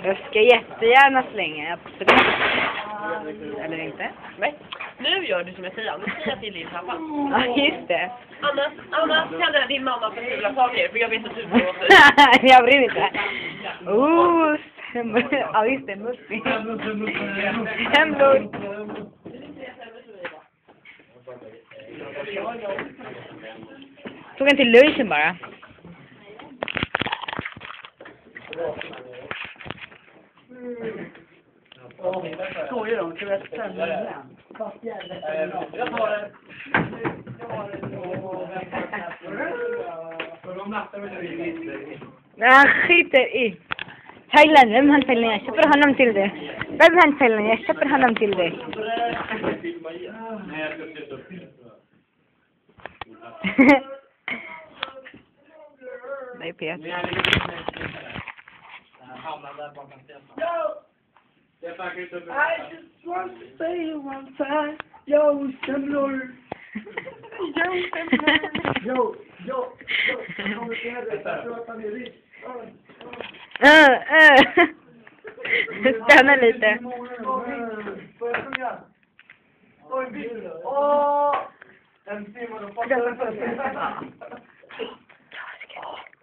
Jag ska jättegärna slänga, absolut. Eller inte? Nej, nu gör du som jag säger. Nu säger jag till din pappa. Ja, just det. Anna kallar din mamma för fula saker, för jag vet att du låter. Jag bryr mig inte. Ja, just det, Muffy. Hemlor. Tog en till lunchen bara. Skojar de? Ska jag ställa den? Fast jävla jag tar det. Jag skiter i. Thailand, vem han Thailand? Jag köper honom till det. Vem han Thailand? Jag köper honom till det. Nej, Peter. I just want to say one time, yo, semlor. Yo. Jag kommer se det. Jag tror att han är rik. Stanna lite. Får jag sjunga? Oj, bil. En timme och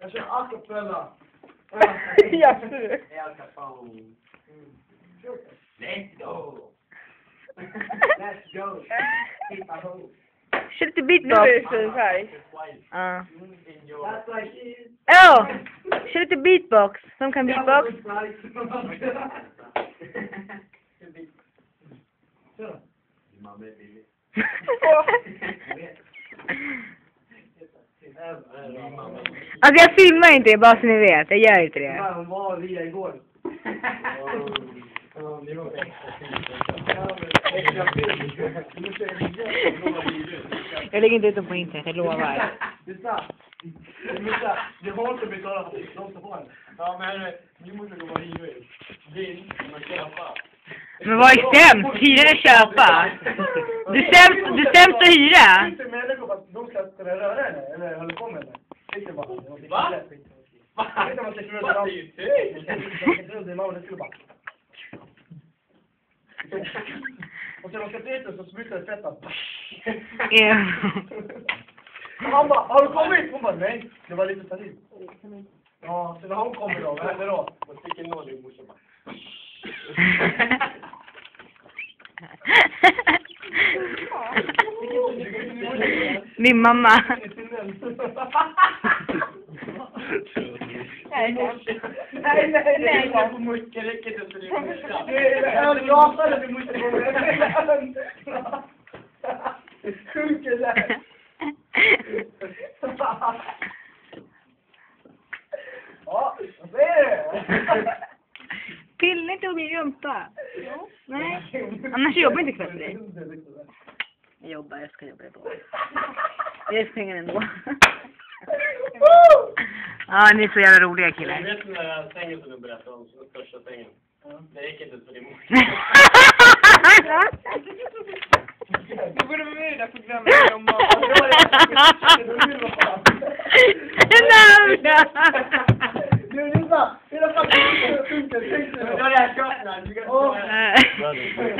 jag kör acapella. Ja, du. Let's go. Kör lite beatbox. That's like it. Kör lite beatbox. Som kan beatbox. Alltså jag filmar inte, bara så ni vet. Jag gör inte det. Hon var via igår. Jag lägger inte ut dem på internet, jag lovar. Det har inte betalat för de ska få en. Ja, men ni måste gå och hiva ut. Din, man köpa. Men vad är sämst? Hyra eller köpa? Du sämst att hyra? Inte med att de ska kunna röra henne, eller hålla på med henne. Inte bara. Va? Jag vet inte om man ska röra dem. Det skulle bara. Och sen de ska till så sprutar det fettan. Han bara, har du kommit? Hon bara, nej. Det var lite tarin. Ja, så när hon kommer då, vad händer då? Man sticker en nål i morsan bara. Min mamma. Nej. Jag får mycket räcker det för det. Jag rasade med mycket. Sjuker där. Ja, vad säger du? Pilla inte på min rumpa. Nej. Annars jobbar inte kväll för dig. Jag ska jobba på. Jag är pengar ändå. Ja, ni är så jävla roliga killar. Jag vet den där sängen som du berättade om, den största sängen. Det gick inte för din mor. Du borde vara med i det där programmet om Du, Lisa! Det är faktiskt inte funkar.